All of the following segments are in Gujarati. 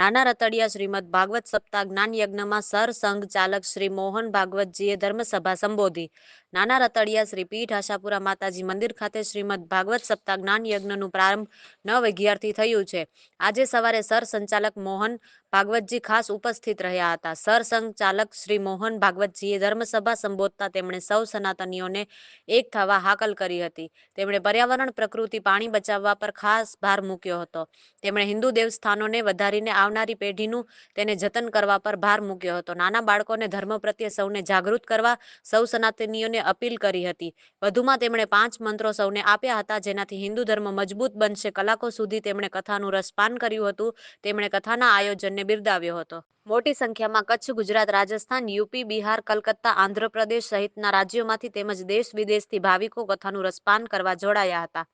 નાના રતડિયા શ્રીમદ ભાગવત સપ્તાહ જ્ઞાન યજ્ઞમાં સરસંઘ ચાલક શ્રી મોહન ભાગવતજીએ ધર્મસભા સંબોધી. નાના રતડિયા શ્રી પીઠ આશાપુરા માતાજી મંદિર ખાતે શ્રીમદ ભાગવત સપ્તાહ જ્ઞાન યજ્ઞનું પ્રારંભ 9:11થી થયું છે. આજે સવારે સરસંચાલક મોહન ભાગવતજી ખાસ ઉપસ્થિત રહ્યા હતા. સરસંઘ ચાલક શ્રી મોહન ભાગવતજીએ ધર્મસભા સંબોધતા તેમણે સૌ સનાતનીઓને એક થવા હાકલ કરી હતી. તેમણે પર્યાવરણ, પ્રકૃતિ, પાણી બચાવવા પર ખાસ ભાર મૂક્યો હતો. તેમણે હિન્દુ દેવસ્થાનોને વધારીને આવનારી પેઢીનું તેને જતન કરવા પર ભાર મૂક્યો હતો. નાના બાળકોને ધર્મ પ્રત્યે સૌને જાગૃત કરવા સૌ સનાતનીઓને અપીલ કરી હતી. વધુમાં તેમણે 5 મંત્રો સૌને આપ્યા હતા, જેનાથી હિન્દુ ધર્મ મજબૂત બનશે. કલાકો સુધી તેમણે કથાનું રસપાન કર્યું હતું. તેમણે કથાના આયોજનને બિરદાવ્યો હતો. મોટી સંખ્યામાં કચ્છ, ગુજરાત, રાજસ્થાન, યુપી, બિહાર, કલકત્તા, આંધ્રપ્રદેશ સહિતના રાજ્યોમાંથી તેમજ દેશ વિદેશથી ભાવિકો કથાનું રસપાન કરવા જોડાયા હતા.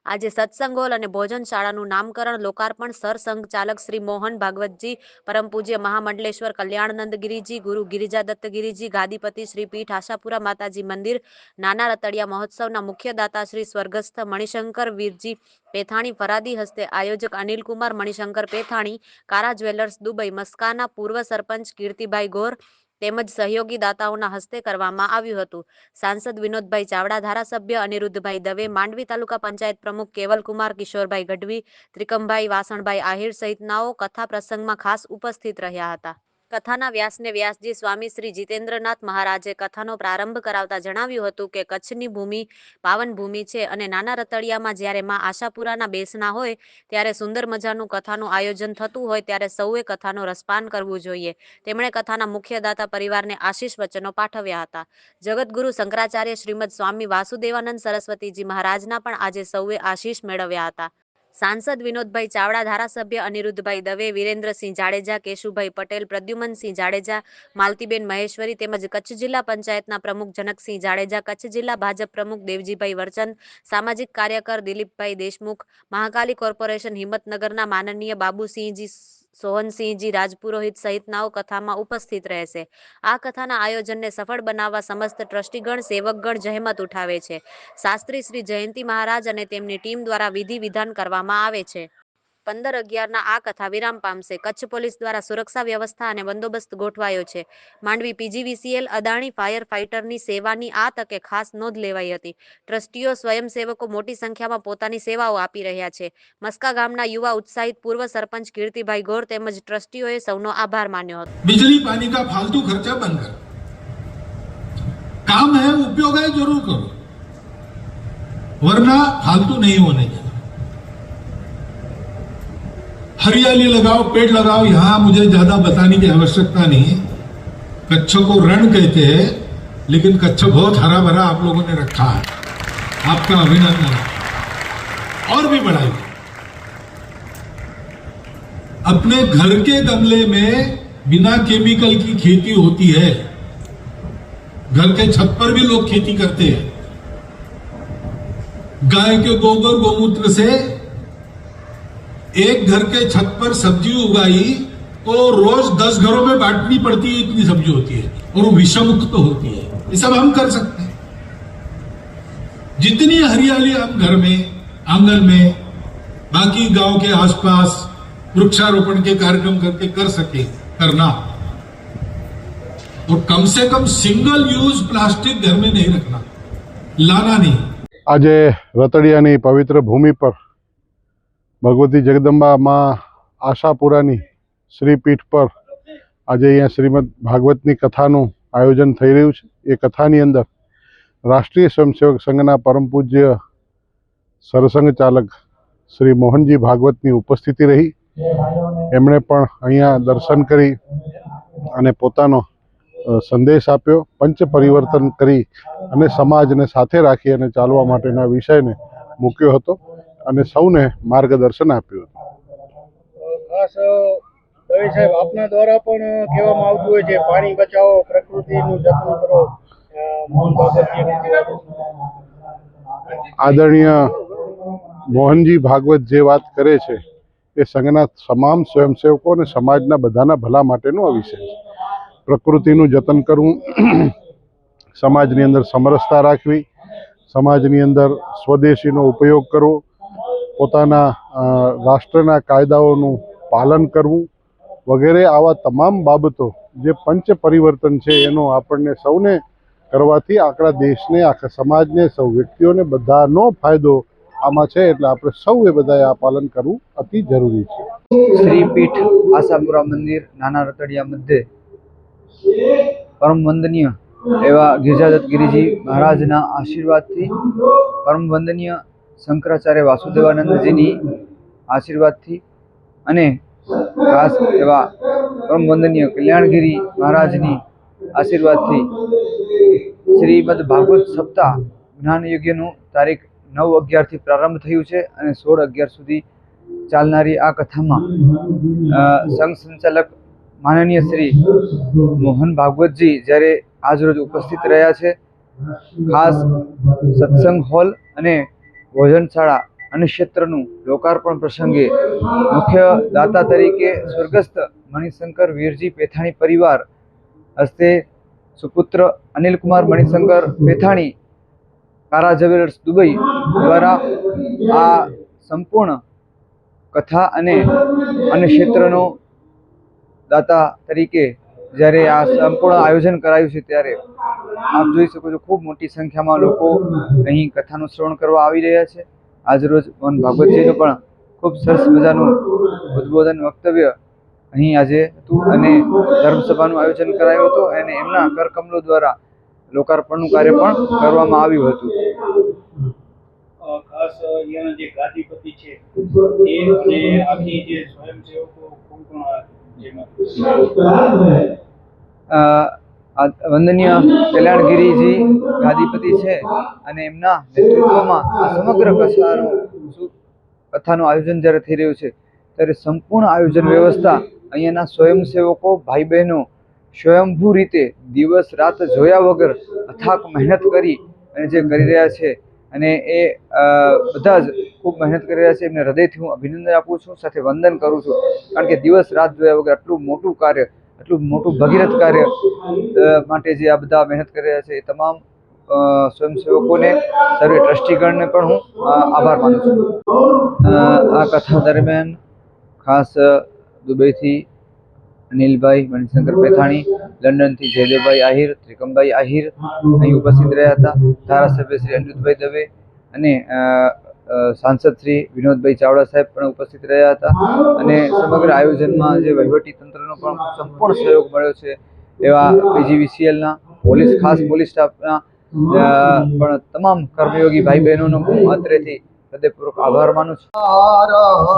આજે સત્સંગ હોલ અને ભોજનશાળાનું નામકરણ લોકાર્પણ સરસંઘ ચાલક શ્રી મોહન ભાગવતજી, પરમ પૂજ્ય મહામંડલેશ્વર કલ્યાણનંદ ગિરિજી, ગુરુ ગિરિજાદત્ત ગિરિજી, ગાદીપતિ શ્રી પીઠ આશાપુરા માતાજી મંદિર, નાના રતડિયા મહોત્સવના મુખ્ય દાતા શ્રી સ્વર્ગસ્થ મણિશંકર વીરજી પેથાણી ફરાદી હસ્તે આયોજક અનિલકુમાર મણિશંકર પેથાણી, કારા જ્વેલર્સ દુબઈ, મસ્કાના પૂર્વ સરપંચ કીર્તિભાઈ ગોર તેમજ સહયોગી દાતાઓના હસ્તે કરવામાં આવ્યું હતું. સાંસદ વિનોદભાઈ ચાવડા, ધારાસભ્ય અનિરુદ્ધભાઈ દવે, માંડવી તાલુકા પંચાયત પ્રમુખ કેવલકુમાર, કિશોરભાઈ ગઢવી, ત્રિકમભાઈ, વાસણભાઈ આહિર સહિતનાઓ કથા પ્રસંગમાં ખાસ ઉપસ્થિત રહ્યા હતા. કથાના વ્યાસને વ્યાસજી સ્વામી શ્રી જીતેન્દ્રનાથ મહારાજે કથાનો પ્રારંભ કરાવતા જણાવ્યું હતું કે કચ્છની ભૂમિ પાવન ભૂમિ છે અને નાના રતડિયામાં જ્યારે માં આશાપુરાના બેસણા હોય ત્યારે સુંદર મજાનું કથાનું આયોજન થતું હોય ત્યારે સૌએ કથાનો રસપાન કરવું જોઈએ. તેમણે કથાના મુખ્ય દાતા પરિવારને આશીષ વચનો પાઠવ્યા હતા. જગતગુરુ શંકરાચાર્ય શ્રીમદ સ્વામી વાસુદેવાનંદ સરસ્વતીજી મહારાજના પણ આજે સૌએ આશીષ મેળવ્યા હતા. સાંસદ વિનોદભાઈ ચાવડા, ધારાસભ્ય અનિરુદ્ધભાઈ દવે, વિરેન્દ્રસિંહ જાડેજા, કેશુભાઈ પટેલ, પ્રદ્યુમનસિંહ જાડેજા, માલતીબેન મહેશ્વરી તેમજ કચ્છ જિલ્લા પંચાયતના પ્રમુખ જનકસિંહ જાડેજા, કચ્છ જિલ્લા ભાજપ પ્રમુખ દેવજીભાઈ વરચંદ, સામાજિક કાર્યકર દિલીપભાઈ દેશમુખ, મહાકાલી કોર્પોરેશન હિંમતનગરના માનનીય બાબુસિંહજી સોહનસિંહજી રાજપુરોહિત સહિતનાઓ કથામાં ઉપસ્થિત રહેશે. આ કથાના આયોજનને સફળ બનાવવા સમસ્ત ટ્રસ્ટીગણ, સેવકગણ જહેમત ઉઠાવે છે. શાસ્ત્રી શ્રી જયંતિ મહારાજ અને તેમની ટીમ દ્વારા વિધિ વિધાન કરવામાં આવે છે. 15:11ના આ કથા વિરામ પામશે. કચ્છ પોલીસ દ્વારા સુરક્ષા વ્યવસ્થા અને બંદોબસ્ત ગોઠવાયો છે. માંડવી પીજીવીસીએલ, અદાણી ફાયર ફાઇટરની સેવાની આ તકે ખાસ નોંધ લેવાઈ હતી. ટ્રસ્ટીઓ, સ્વયંસેવકો મોટી સંખ્યામાં પોતાની સેવાઓ આપી રહ્યા છે. મસ્કા ગામના યુવા ઉત્સાહિત પૂર્વ સરપંચ કીર્તિભાઈ ગોર તેમજ ટ્રસ્ટીઓએ સૌનો આભાર માન્યો હતો. बिजली पानी का फालतू खर्चा बंद कर, काम है उपयोग है जरूर करो, वरना फालतू नहीं होने देना. हरियाली लगाओ, पेड़ लगाओ. यहां मुझे ज्यादा बताने की आवश्यकता नहीं. कच्छ को रण कहते हैं, लेकिन कच्छ बहुत हरा भरा आप लोगों ने रखा है. आपका अभिनंदन. और भी बढ़ाइए. अपने घर के गमले में बिना केमिकल की खेती होती है. घर के छत पर भी लोग खेती करते हैं. गाय के गोबर गोमूत्र से एक घर के छत पर सब्जी उगाई तो रोज 10 घरों में बांटनी पड़ती है. इतनी सब्जी होती है और वो विषमुक्त होती है. ये सब हम कर सकते हैं. जितनी हरियाली हम घर में, आंगन में, बाकी गांव के आसपास वृक्षारोपण के कार्यक्रम करके कर सके, करना. और कम से कम सिंगल यूज प्लास्टिक घर में नहीं रखना, लाना नहीं. આજે રતડિયાની પવિત્ર ભૂમિ પર ભગવતી જગદંબા માં આશાપુરાની શ્રીપીઠ પર આજે અહીંયા શ્રીમદ ભાગવતની કથાનું આયોજન થઈ રહ્યું છે. એ કથાની અંદર રાષ્ટ્રીય સ્વયંસેવક સંઘના પરમ પૂજ્ય સરસંઘ ચાલક શ્રી મોહનજી ભાગવતની ઉપસ્થિતિ રહી. એમણે પણ અહીંયા દર્શન કરી અને પોતાનો સંદેશ આપ્યો. પંચ પરિવર્તન કરી અને સમાજને સાથે રાખી અને ચાલવા માટેના વિષયને મૂક્યો હતો અને સૌને માર્ગદર્શન આપ્યું હતું. ખાસ દવે સાહેબ, આપના દ્વારા પણ કહેવામાં આવતું હોય છે પાણી બચાવો, પ્રકૃતિનું જતન કરો. આદરણીય મોહનજી ભાગવત જે વાત કરે છે એ સંઘના તમામ સ્વયંસેવકો અને સમાજના બધાના ભલા માટેનો આ વિષય છે. પ્રકૃતિનું જતન કરવું, સમાજની અંદર સમરસતા રાખવી, સમાજની અંદર સ્વદેશીનો ઉપયોગ કરવો, પોતાના રાષ્ટ્રના કાયદાઓનું પાલન કરવું વગેરે આવા તમામ બાબતો જે પંચ પરિવર્તન છે એનો આપણને સૌને કરવાથી આખા દેશને, આખા સમાજને, સૌ વ્યક્તિઓને બધાનો ફાયદો આમાં છે. એટલે આપણે સૌએ બધાએ આ પાલન કરવું અતિ જરૂરી છે. श्रीपीठ आशापुरा मंदिर नाना रतड़िया मध्य परम वंदनीय एवं गिरिजादत्त गिरिजी महाराजना आशीर्वाद थी परम वंदनीय शंकराचार्य वासुदेवानंद जी आशीर्वाद थी अने खास एवं परम वंदनीय कल्याणगिरी महाराजनी आशीर्वाद थी श्रीमद भागवत सप्ताह ज्ञान यज्ञ तारीख 9/11 थी प्रारंभ थयुं छे अने 16/11 सुधी चालनारी आ कथा में संघ संचालक माननीय श्री मोहन भागवत जी जयरे आज रोज उपस्थित रह्या छे। खास सत्संग हॉल अने भोजनशाला अने क्षेत्रનું लोकार्पण प्रसंगे मुख्य दाता तरीके स्वर्गस्थ मणिशंकर वीरजी पेथाणी परिवार हस्ते सुपुत्र अनिल कुमार मणिशंकर पेथाणी कारा ज्वेलर्स दुबई द्वारा आ संपूर्ण कथा अने अन्य क्षेत्रनो दाता तरीके જ્યારે આ સંપૂર્ણ આયોજન કરાયું છે ત્યારે આપ જોઈ શકો છો ખૂબ મોટી સંખ્યામાં લોકો અહીં કથાનું શ્રવણ કરવા આવી રહ્યા છે। આજરોજ મોહન ભાગવતજીનું પણ ખૂબ સરસ મજાનું ઉદ્બોધન વક્તવ્ય અહીં આજે હતું અને ધર્મસભાનું આયોજન કરાયું હતું અને એમના કરકમલો દ્વારા લોકાર્પણનું કાર્ય પણ કરવામાં આવ્યું હતું। ખાસ અહીંયાના જે ગાદીપતિ છે એ અને આખી જે સ્વયંસેવકો કોણ કોણ જેમાં वंदनीय कल्याणगिरीजी गादीपति है અને એમના નેતૃત્વમાં આ સમગ્ર કથાનું આયોજન જ્યારે થઈ રહ્યું છે ત્યારે સંપૂર્ણ આયોજન વ્યવસ્થા અહીંયાના સ્વયંસેવકો ભાઈ બહેનો સ્વયંભૂ રીતે દિવસ રાત જોયા વગર અથાક મહેનત કરી અને જે કરી રહ્યા છે અને એ બધા જ ખૂબ મહેનત કરી રહ્યા છે। એમને હૃદયથી હું અભિનંદન આપું છું, સાથે વંદન કરું છું, કારણ કે દિવસ રાત જોયા વગર આટલું મોટું કાર્ય, આટલું મોટું ભગીરથ કાર્ય માટે જે આ બધા મહેનત કરી રહ્યા છે એ તમામ સ્વયંસેવકોને, સર્વે ટ્રસ્ટીગણને પણ હું આભાર માનું છું। આ કથા દરમિયાન ખાસ દુબઈથી અનિલભાઈ મણિશંકર પેથાણી, લંડનથી જયદેવભાઈ આહિર, ત્રિકમભાઈ આહિર અહીં ઉપસ્થિત રહ્યા હતા। ધારાસભ્ય શ્રી અનિરુદ્ધભાઈ દવે અને સાંસદ શ્રી વિનોદભાઈ ચાવડા સાહેબ પણ ઉપસ્થિત રહ્યા હતા અને સમગ્ર આયોજનમાં જે વહીવટી તંત્રનો પણ સંપૂર્ણ સહયોગ મળ્યો છે એવા પીજીવીસીએલના પોલીસ, ખાસ પોલીસ સ્ટાફના પણ તમામ કર્મયોગી ભાઈ બહેનોનો અત્રેથી હૃદયપૂર્વક આભાર માનું છું।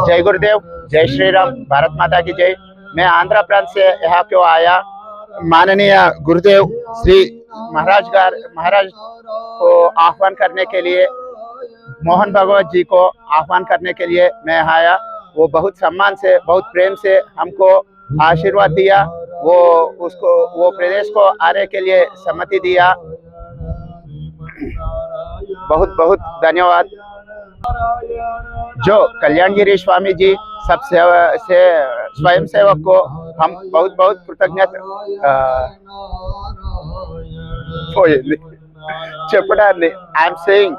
जय गुरुदेव, जय श्री राम, भारत माता की जय। मैं आंध्र प्रांत से यहाँ क्यों आया, माननीय गुरुदेव श्री महाराज को आह्वान करने के लिए, मोहन भागवत जी को आह्वान करने के लिए मैं आया। वो बहुत सम्मान से, बहुत प्रेम से हमको आशीर्वाद दिया, वो प्रदेश को आने के लिए सम्मति दिया। बहुत बहुत धन्यवाद। जो कल्याणगिरी स्वामी जी सब स्वयं सेवक को हम बहुत बहुत कृतज्ञता చెప్పడానికి I am saying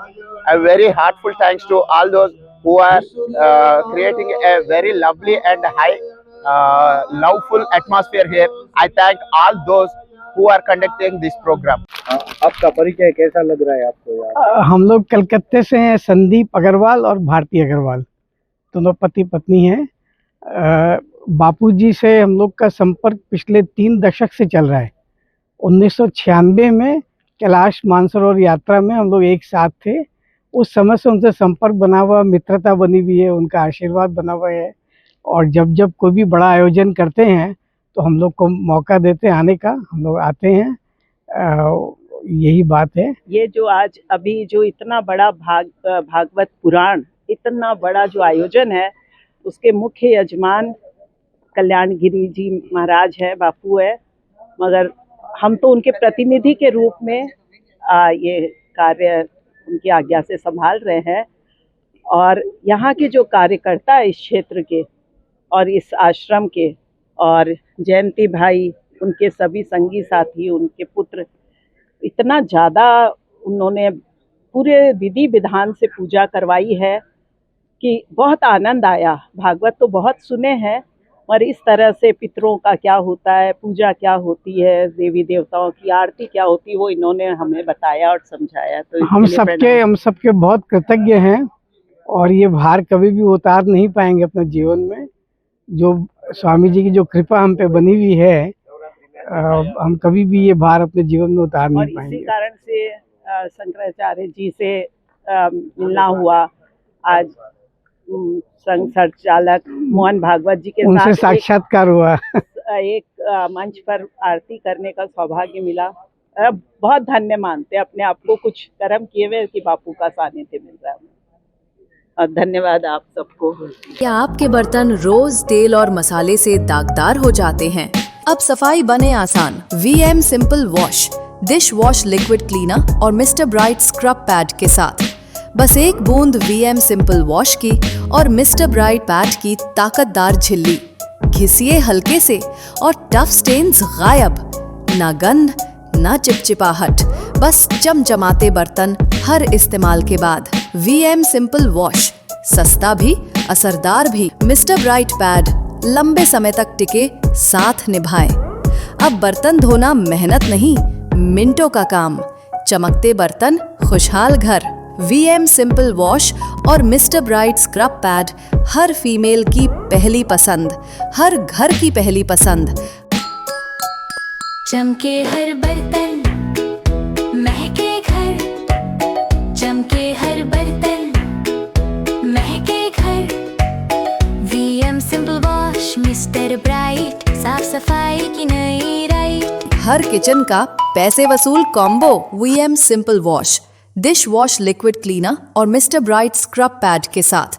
a very heartful thanks to all those who are creating a very lovely and high loveful atmosphere here. I thank all those who are conducting this program. आपका परिचय कैसा लग रहा है आपको यार? हम लोग कलकत्ते से हैं, संदीप अग्रवाल और भारती अग्रवाल, दोनों पति पत्नी हैं। बापूजी से हम लोग का संपर्क पिछले 3 दशक से चल रहा है। 1996 में कैलाश मानसरोवर यात्रा में हम लोग एक साथ थे। उस समय से उनसे संपर्क बना हुआ, मित्रता बनी हुई है, उनका आशीर्वाद बना हुआ है। और जब जब कोई भी बड़ा आयोजन करते हैं तो हम लोग को मौका देते हैं आने का, हम लोग आते हैं। यही बात है। ये जो आज अभी जो इतना बड़ा भागवत पुराण, इतना बड़ा जो आयोजन है, उसके मुख्य यजमान कल्याणगिरी जी महाराज है, बापू है, मगर हम तो उनके प्रतिनिधि के रूप में ये कार्य उनकी आज्ञा से संभाल रहे हैं। और यहाँ के जो कार्यकर्ता है इस क्षेत्र के और इस आश्रम के, और जयंती भाई, उनके सभी संगी साथी, उनके पुत्र, इतना ज़्यादा उन्होंने पूरे विधि विधान से पूजा करवाई है कि बहुत आनंद आया। भागवत तो बहुत सुने हैं, और इस तरह से पितरों का क्या होता है, पूजा क्या होती है, देवी देवताओं की आरती क्या होती है, वो इन्होंने हमें बताया और समझाया। तो इसके लिए हम सबके बहुत कृतज्ञ हैं और ये भार कभी भी उतार नहीं पाएंगे अपने जीवन में। जो स्वामी जी की जो कृपा हम पे बनी हुई है, हम कभी भी ये भार अपने जीवन में उतार और नहीं इसी पाएंगे। कारण से शंकराचार्य जी से मिलना हुआ। आज संघ संचालक मोहन भागवत जी के उनसे साथ साक्षात्कार हुआ। एक मंच पर आरती करने का सौभाग्य मिला। बहुत धन्य मानते हैं अपने आप को, कुछ कर्म किए हुए कि बापू का सानिध्य मिल रहा है। और धन्यवाद आप सबको। क्या आपके बर्तन रोज तेल और मसाले से दागदार हो जाते हैं? अब सफाई बने आसान। VM simple wash dish wash liquid cleaner और मिस्टर ब्राइट स्क्रब पैड के साथ। बस एक बूंद VM सिंपल वॉश की और मिस्टर ब्राइट पैड की ताकतदार झिल्ली, घिसिए हल्के से और टफ स्टेन्स गायब। ना गंध ना चिपचिपाहट, बस चमचमाते बर्तन हर इस्तेमाल के बाद। VM सिंपल वॉश, सस्ता भी असरदार भी। मिस्टर ब्राइट पैड लंबे समय तक टिके, साथ निभाए। अब बर्तन धोना मेहनत नहीं, मिनटों का काम। चमकते बर्तन, खुशहाल घर। VM सिंपल वॉश और मिस्टर ब्राइट स्क्रब पैड हर फीमेल की पहली पसंद, हर घर की पहली पसंद। चमके हर बर्तन, महके घर, चमके हर बर्तन, महके घर। VM simple wash, mister bright, साफ सफाई की नई राइट। हर किचन का पैसे वसूल combo VM simple wash dish wash liquid cleaner और मिस्टर ब्राइट स्क्रब पैड के साथ।